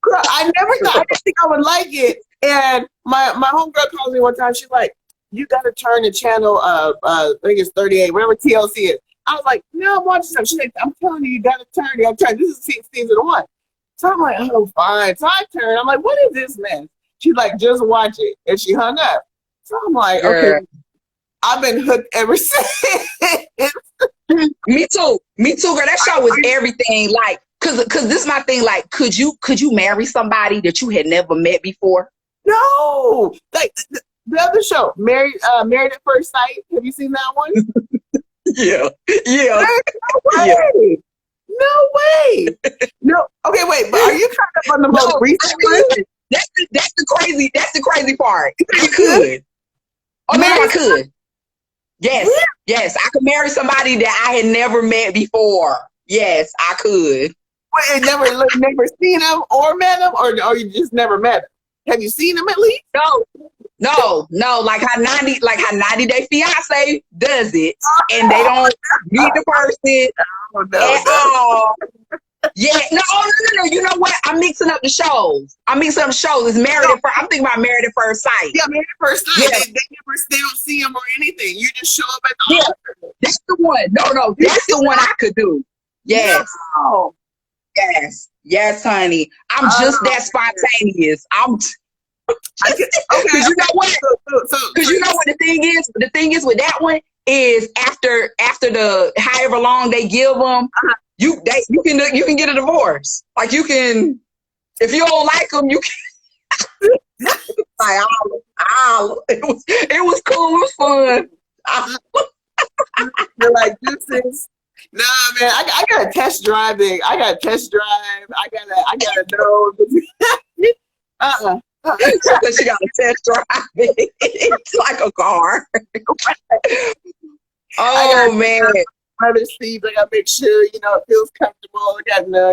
girl, I didn't think I would like it. And my homegirl calls me one time. She's like, you got to turn the channel, I think it's 38, whatever TLC is. I was like, no, I'm watching something. She's like, I'm telling you, you got to turn. You got to turn. This is season 1. So I'm like, oh, fine. So I turn. I'm like, what is this mess? She's like, just watch it. And she hung up. So I'm like, okay. I've been hooked ever since. Me too, girl. That show was everything. Like, cause this is my thing. Like, could you marry somebody that you had never met before? No, like the other show, Married at First Sight. Have you seen that one? Yeah. No way. No way. No. Okay, wait. But are you trying to on the most recent one? That's the crazy part. I could. Oh no, I could. Yes, yeah. Yes, I could marry somebody that I had never met before. Yes, I could. Wait, never seen him or met him, or you just never met him? Have you seen him at least? No, No, like how 90 Day Fiance does it, and they don't meet the person at all. Yeah, no. You know what? I'm mixing up the shows. It's Married at First. I'm thinking about Married at First Sight. Yeah, Married at First Sight. Yeah. They don't see him or anything. You just show up at the altar. That's the one. No, that's the one I could do. Yes. No. Yes, honey. I'm just that spontaneous. Because you know what? Because you know what the thing is? The thing is with that one is after the however long they give them, you can get a divorce. Like you can, if you don't like them, you can. Like, it was cool. It was fun. You're like, this is. Nah, man, I got to test drive it. I got to test drive. I gotta know. She got to test drive it. It's like a car. Oh man. Other seats, I gotta make sure it feels comfortable. I got no.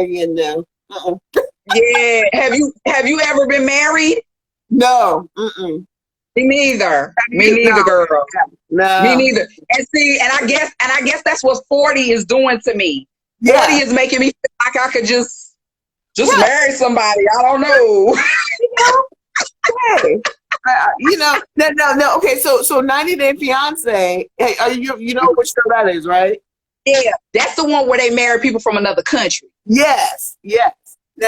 Yeah. Have you ever been married? No. Me neither. Girl. No. Me neither. And see, and I guess that's what 40 is doing to me. 40 is making me feel like I could just marry somebody. I don't know. Hey, no. Okay, so 90 Day Fiance. Hey, you know which show that is, right? Yeah, that's the one where they marry people from another country. Yes. Now,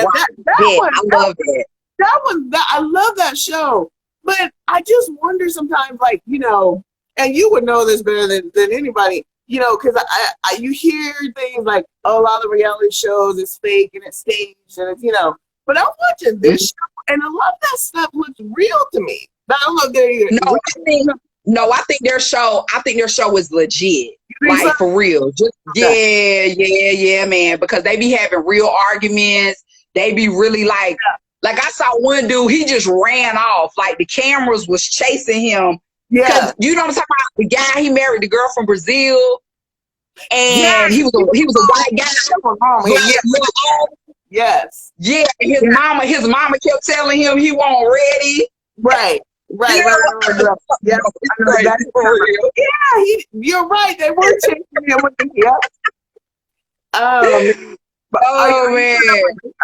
wow. that one, I love that. That one, I love that show. But I just wonder sometimes, like, and you would know this better than anybody, because you hear things like, oh, a lot of reality shows is fake and it's staged and it's, but I'm watching this show and a lot of that stuff looks real to me. I don't know if they're either. I think their show is legit. Like so? For real. Just yeah, man. Because they be having real arguments. They be really like I saw one dude, he just ran off. Like the cameras was chasing him. Yeah. Because you know what I'm talking about? The guy, he married the girl from Brazil. And he was a white guy. Yes. Yeah. And his mama kept telling him he wasn't ready. Right. Yeah, you're right. They were chasing him with the man. Are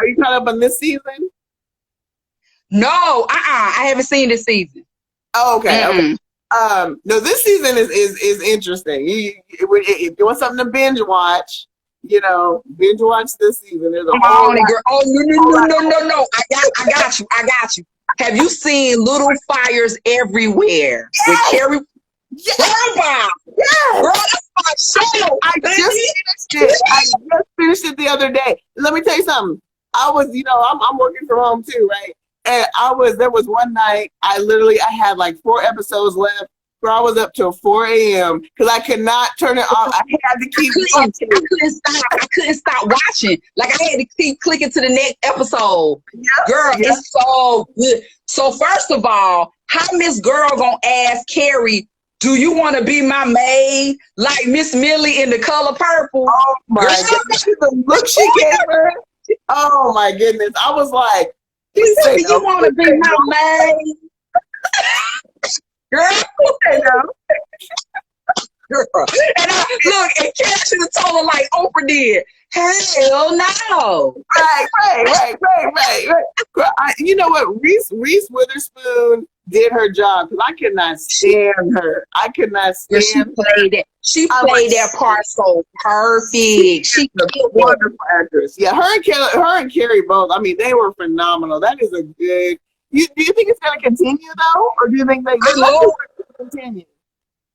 you caught up on this season? No, I haven't seen this season. Oh, okay. No, this season is interesting. If you want something to binge watch, binge watch this season. There's a whole girl. Oh no! I got you. Have you seen Little Fires Everywhere with Carrie? Yes. Girl, that's my show. I just finished it the other day. Let me tell you something. I was, I'm working from home too, right? And there was one night I had like 4 episodes left where I was up till 4 a.m. because I could not turn it off. I had to keep watching. I couldn't stop watching. Like I had to keep clicking to the next episode. Yep. Girl, it's so good. So first of all, how Miss Girl gonna ask Carrie, do you want to be my maid like Miss Millie in The Color Purple? Oh my goodness. The look she gave her. Oh my goodness. I was like, you want to be my maid? Girl, girl. And and Carrie should have told her like Oprah did. Hell no. Right. Girl, you know what? Reese Witherspoon did her job because I could not stand her. I could not stand her. She played that part so perfect. She's a wonderful actress. Yeah, her and Carrie both. I mean, they were phenomenal. That is a good. Do you think it's going to continue though, or do you think they will continue?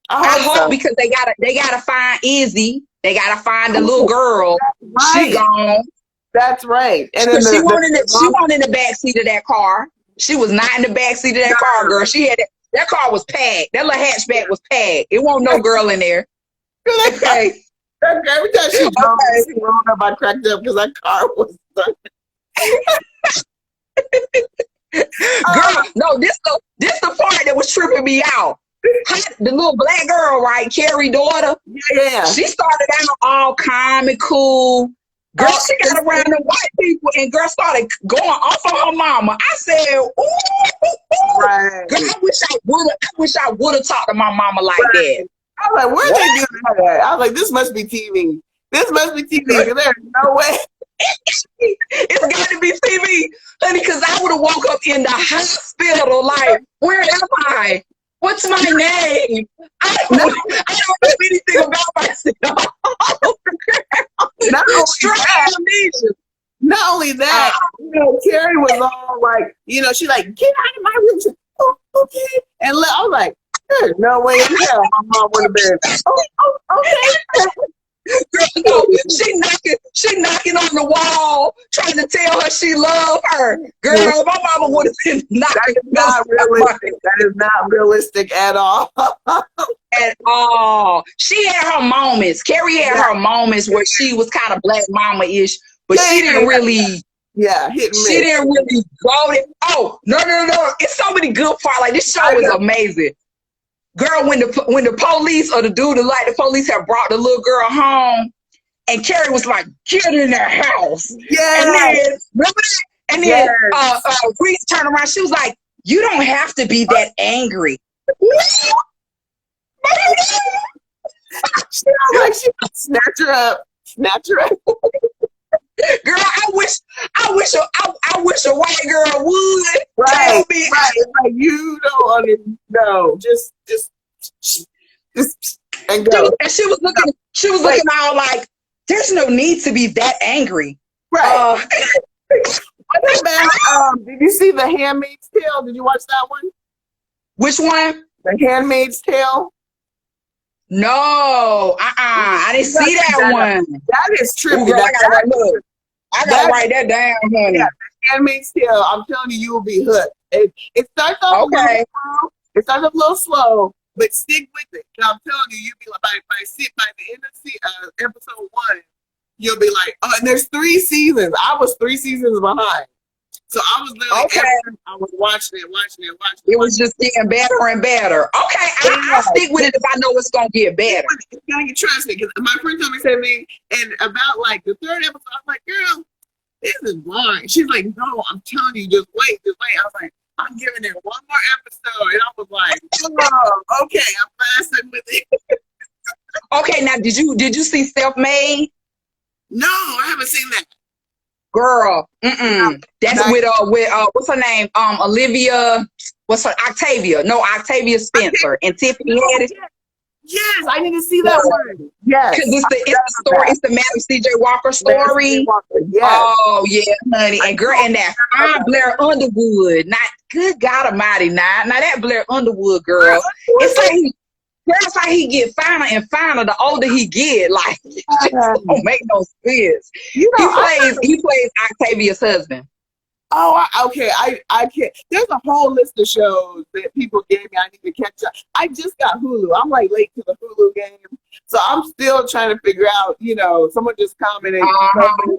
I hope because they gotta find Izzy. They gotta find the little girl. Right. She gone. That's right. And then she wasn't in the back seat of that car. She was not in the back seat of that car, girl. She had that car was packed. That little hatchback was packed. It wasn't no girl in there. Okay. Every time she rolled up, I cracked up because that car was done. Girl, no, this the part that was tripping me out. The little black girl, right? Carrie's daughter. Yeah. She started out all calm and cool. Girl, she got around the white people and girl started going off on her mama. I said, ooh, Right. girl, I wish I would have talked to my mama like that. I was like, where they doing that? I was like, this must be TV. This must be TV. There's no way. It's got to be TV, honey, because I would have woke up in the hospital like, where am I? What's my name? I don't know anything about myself. Not only that, Carrie was all like, she like, get out of my room. She, oh, okay. And I was like, there's no way in hell my mom would have been, okay. Girl, no, she knocking on the wall, trying to tell her she love her. Girl, my mama would have been knocking. That is not realistic at all. At all. She had her moments. Carrie had her moments where she was kind of black mama-ish, but she didn't really. Yeah, hit me. She didn't really go. Oh, no. It's so many good parts. Like, this show is amazing. Girl, when the police or the dude, like the police had brought the little girl home, and Carrie was like, get in the house. Yeah. And then, remember that? And then Reese turned around. She was like, you don't have to be that angry. She was like, she would snatch her up. Girl, I wish a white girl would tell me. Right. Like, you don't know. Just and go. And she was looking all like, there's no need to be that angry. Right. Did you see The Handmaid's Tale? Did you watch that one? Which one? The Handmaid's Tale. No, I didn't see that one. That is trippy. Girl, I gotta write that down, honey. Yeah, The Handmaid's Tale. I'm telling you, you will be hooked. It starts off a little slow, but stick with it. And I'm telling you, you'll be like, by the end of episode 1, you'll be like, oh, and there's 3 seasons. I was 3 seasons behind. So I was literally, I was watching it. It was just getting better and better. Okay, I'll stick with it if I know it's going to get better. Trust me, because my friend told me something, and about like the 3rd episode, I was like, girl, this is boring. She's like, no, I'm telling you, just wait. I was like, I'm giving it one more episode. And I was like, oh, okay, I'm fasting with it. Okay, now did you see Self-Made? No, I haven't seen that. Girl, that's with what's her name? Octavia Spencer and Tiffany Haddish. Yes, I need to see that one. Yes, because it's the story. It's the Madam C.J. Walker story. Yes. Oh yeah, honey, and girl, and that fine Blair Underwood. Not good God Almighty, now that Blair Underwood girl. It's like he get finer and finer the older he get. Like, it just don't make no sense. He plays Octavia's husband. Oh, okay. I can't. There's a whole list of shows that people gave me. I need to catch up. I just got Hulu. I'm like late to the Hulu game, so I'm still trying to figure out. Someone just commented,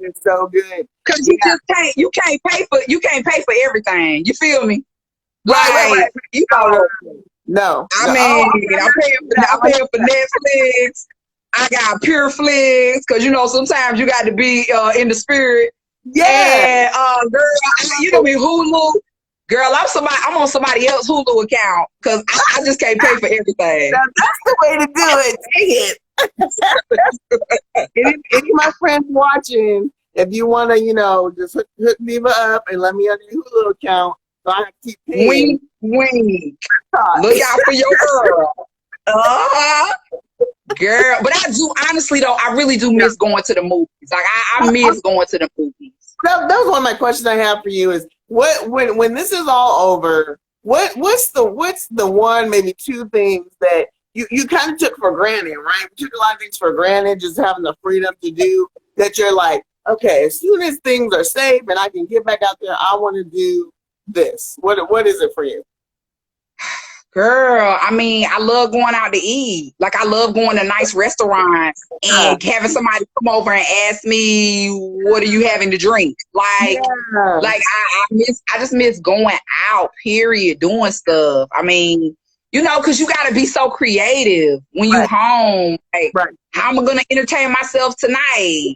it's so good because you can't pay for everything. You feel me? Right. No. I'm paying for Netflix. I got Pure Flix because sometimes you got to be in the spirit. Yeah. And girl, you know me, Hulu. Girl, I'm on somebody else's Hulu account because I just can't pay for everything. That's the way to do it. Dang it. Any of my friends watching, if you want to, just hook Deeva up and let me on your Hulu account. So I have to keep paying. Wink. Look out for your girl. Girl. But I do, honestly, though, I really do miss going to the movies. Like, I miss going to the movies. That was one of my questions I have for you is, when this is all over, what's the one, maybe 2 things that you kind of took for granted, right? You took a lot of things for granted, just having the freedom to do that you're like, okay, as soon as things are safe and I can get back out there, I want to do this. What is it for you? Girl, I mean, I love going out to eat. Like, I love going to nice restaurants and having somebody come over and ask me, what are you having to drink? Like, I just miss going out, period, doing stuff. I mean, you know, because you got to be so creative when you Right. home. Like, Right. how am I going to entertain myself tonight?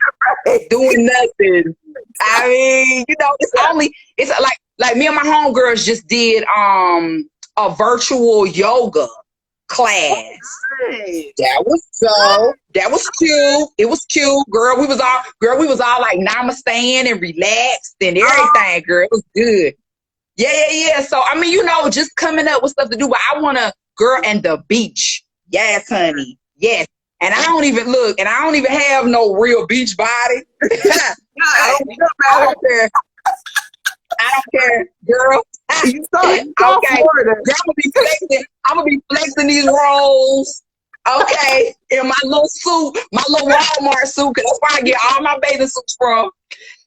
Right. Doing nothing. I mean, you know, it's like me and my homegirls just did a virtual yoga class. Right. That was cute. It was cute, girl. We was all like namasteing and relaxed and everything, girl. It was good. Yeah. So I mean, you know, just coming up with stuff to do, but I want to girl and the beach. Yes, honey. Yes. And I don't even have no real beach body. I don't care. I don't care, girl. You saw Okay. Florida. Girl, I'm gonna be flexing these rolls. Okay. In my little suit, my little Walmart suit, because that's where I get all my bathing suits from.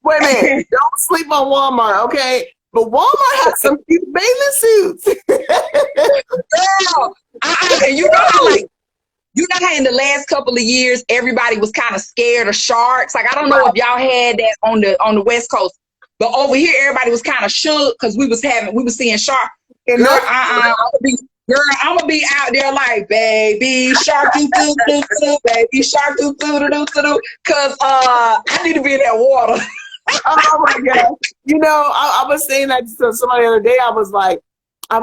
Wait a minute. Don't sleep on Walmart, okay? But Walmart has some cute bathing suits. Girl, and you know how in the last couple of years everybody was kind of scared of sharks. Like I don't know if y'all had that on the West Coast, but over here everybody was kind of shook because we was seeing sharks. Girl, I'm gonna be out there like baby shark doo doo doo doo, baby shark doo doo doo doo doo, cause I need to be in that water. Oh my God. You know, I was saying that to somebody the other day. I was like, I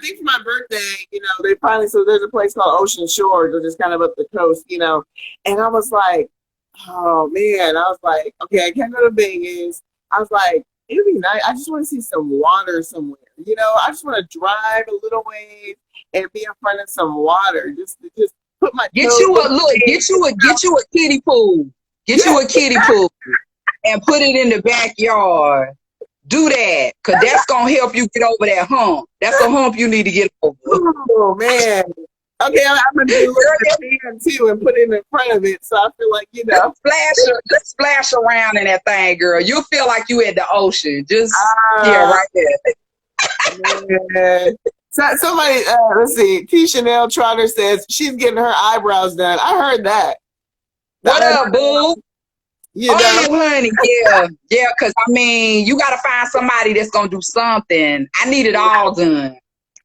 think for my birthday, you know, so there's a place called Ocean Shores, which is kind of up the coast, you know. And I was like, oh man, I was like, okay, I can't go to Vegas. I was like, it'd be nice. I just want to see some water somewhere. You know, I just want to drive a little ways and be in front of some water. Just put my get you a kiddie pool. Get you a kiddie pool and put it in the backyard. Do that, because that's going to help you get over that hump. That's a hump you need to get over. Oh, man. Okay, I'm going to do it again, too, and put it in front of it, so I feel like, you know. Just splash around in that thing, girl. You'll feel like you at the ocean. Just, right there. Man. So, somebody, let's see, T. Chanel Trotter says she's getting her eyebrows done. I heard that. What up, boo? You know? Honey, yeah, because I mean, you got to find somebody that's gonna do something. I need it all done.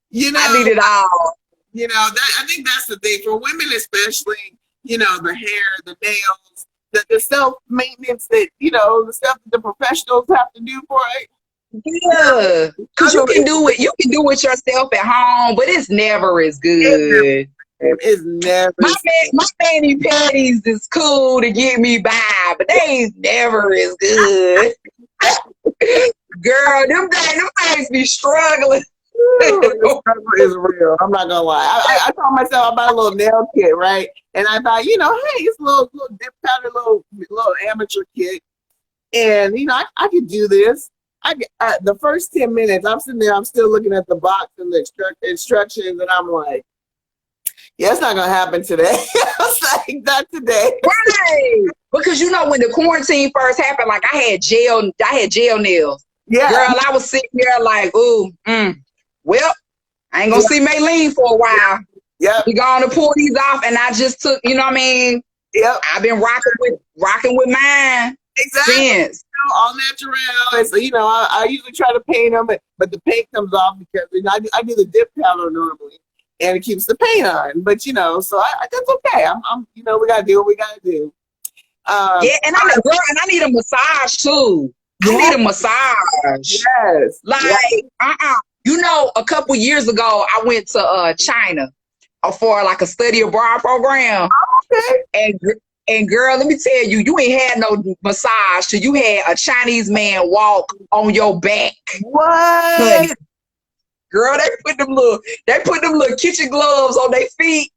You know, I need it all. You know, I think that's the thing for women, especially. You know, the hair, the nails, the self maintenance that the stuff that the professionals have to do for it. Yeah, because you can do it. You can do it yourself at home, but it's never as good. It's never. My mani panties is cool to get me by, but they ain't never as good. Girl, them things be struggling. The struggle is real. I'm not gonna lie. I told myself I bought a little nail kit, right? And I thought, hey, it's a little dip powder, little amateur kit, and I could do this. The first 10 minutes, I'm sitting there, I'm still looking at the box and the instructions, and I'm like, yeah, it's not gonna happen today. I was like, not today. Right. Because when the quarantine first happened, like I had gel nails. Yeah. Girl, I was sitting there like, ooh, well, I ain't gonna see Maylene for a while. Yep. We gonna pull these off, and I just took, you know what I mean? Yep. I've been rocking with mine. Exactly. Since. All natural. And so, I usually try to paint them, but the paint comes off because I do the dip powder normally. And it keeps the paint on, but so that's okay. I'm we gotta do what we gotta do. Yeah, and I need a massage too. I need a massage. Yes. Like, a couple years ago, I went to China for like a study abroad program. Okay. And girl, let me tell you, you ain't had no massage till you had a Chinese man walk on your back. What? Honey. Girl, they put them little kitchen gloves on their feet.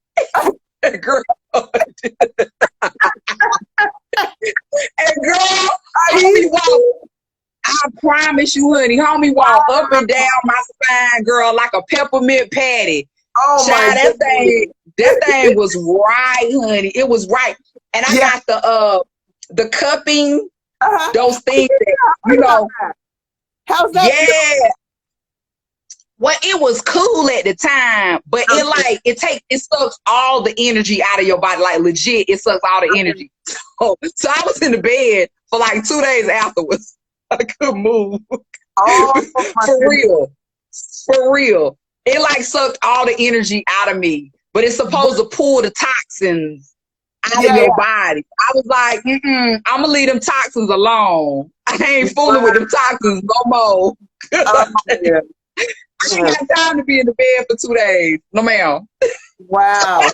Girl. And girl, homie walk. I promise you, honey, homie walk up and down my spine, girl, like a peppermint patty. Oh child, my that thing was right, honey. It was right. And I got the cupping, those things that, How's that? Yeah. Well, it was cool at the time, but it sucks all the energy out of your body. Like legit, it sucks all the energy. So I was in the bed for like 2 days afterwards. I couldn't move. Oh, For real. it like sucked all the energy out of me. But it's supposed to pull the toxins out of your body. I was like, I'm gonna leave them toxins alone. I ain't fooling with them toxins no more. Yeah. I ain't got time to be in the bed for 2 days. No, ma'am. Wow.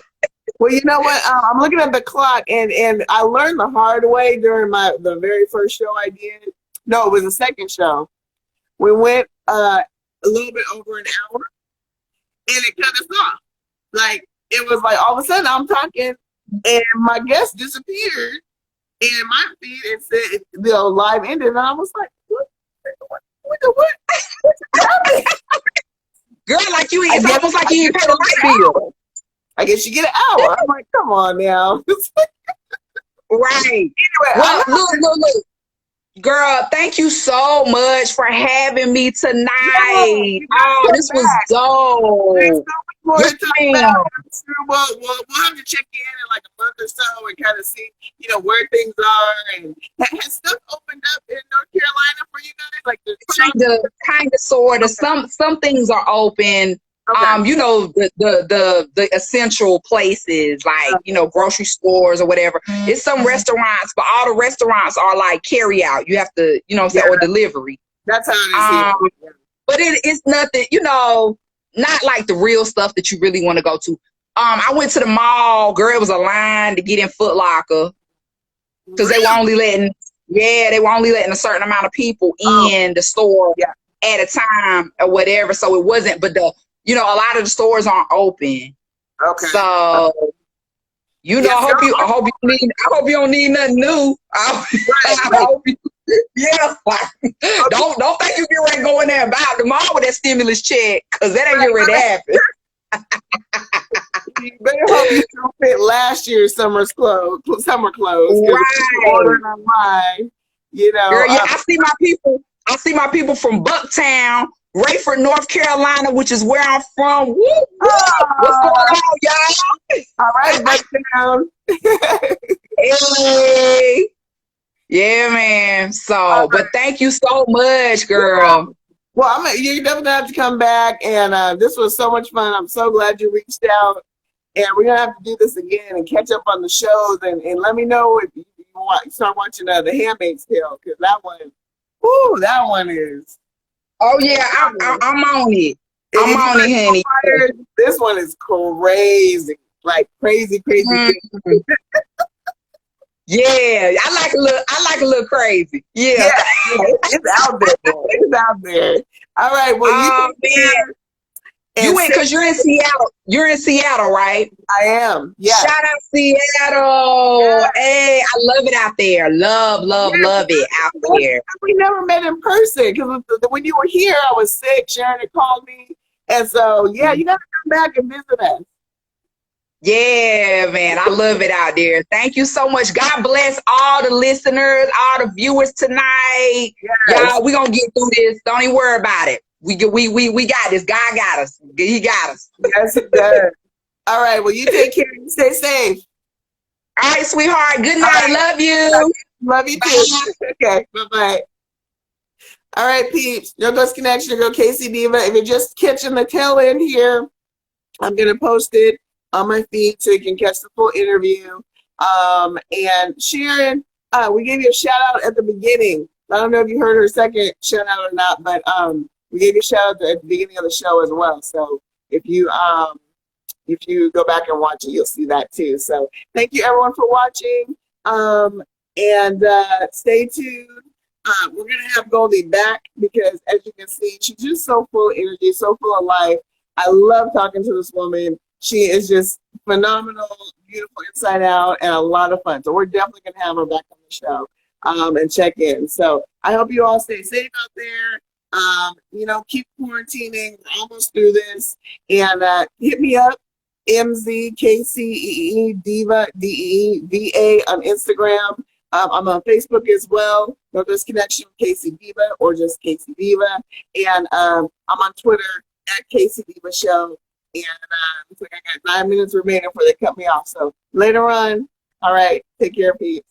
Well, you know what? I'm looking at the clock, and I learned the hard way during the very first show I did. No, it was the second show. We went a little bit over an hour, and it cut us off. Like, it was like all of a sudden I'm talking, and my guest disappeared, and my feed it said live ended, and I was like, what? What's happening? Girl, like you, it's almost like you ain't paid a light bill. I guess you get an hour. I'm like, come on now. Right. Anyway, well, look. Girl, thank you so much for having me tonight. This was dope. We'll have to check in like a month or so and kind of see, where things are. And has stuff opened up in North Carolina for you guys? Like kind of, sort of. Some things are open. Okay. The essential places like, grocery stores or whatever. It's some restaurants, but all the restaurants are like carry out. You have to, or delivery. That's how it is. But it's nothing, not like the real stuff that you really want to go to. I went to the mall, girl, it was a line to get in Foot Locker because they were only letting a certain amount of people in the store at a time or whatever. So it wasn't, but a lot of the stores aren't open. Okay. So, I hope you don't need nothing new. I hope you, don't think you get ready to go in there and buy tomorrow with that stimulus check, because that ain't get ready to happen. You better hope you still fit last year's summer clothes. Right. Ordering online, Girl, I see my people from Bucktown, Rayford, North Carolina, which is where I'm from. Woo, woo. What's going on, y'all? All right, Bucktown. Hey. Yeah, man. So, but thank you so much, girl. Well, you definitely have to come back, and this was so much fun. I'm so glad you reached out, and we're gonna have to do this again and catch up on the shows, and let me know if you start watching The Handmaid's Tale, because that one is. Oh yeah, I'm on it. I'm on it, honey. This one is crazy, like crazy. Mm-hmm. Yeah, I like a little crazy. Yeah. It's out there. It's out there. All right. Well, you went because you're in Seattle. You're in Seattle, right? I am. Yeah. Shout out Seattle. Yeah. Hey, I love it out there. Love it out there. We never met in person because when you were here, I was sick. Sharon had called me, and so you got to come back and visit us. Yeah, man, I love it out there. Thank you so much. God bless all the listeners, all the viewers tonight. Yes. Y'all, we gonna get through this. Don't even worry about it. We got this. God got us. He got us. Yes, he does. All right. Well, you take care. Stay safe. All right, sweetheart. Good night. Love you. Love you too. Okay. Bye-bye. All right, peeps. Your Ghost Connection, your K-Cee Deeva. If you're just catching the tail end here, I'm gonna post it on my feed so you can catch the full interview. And Sharon, we gave you a shout out at the beginning. I don't know if you heard her second shout out or not, but we gave you a shout out at the beginning of the show as well. So if you go back and watch it, you'll see that too. So thank you everyone for watching. And stay tuned. We're gonna have Goldie back because, as you can see, she's just so full of energy, so full of life. I love talking to this woman. She is just phenomenal, beautiful inside out, and a lot of fun. So we're definitely going to have her back on the show and check in. So I hope you all stay safe out there. Keep quarantining. We're almost through this. And hit me up, MZKCEE Deeva, DEEVA on Instagram. I'm on Facebook as well. No Disconnection with K-Cee Deeva or just K-Cee Deeva. And I'm on Twitter at K-Cee Deeva Show. And looks like I got 9 minutes remaining before they cut me off. So later on, all right, take care, peeps.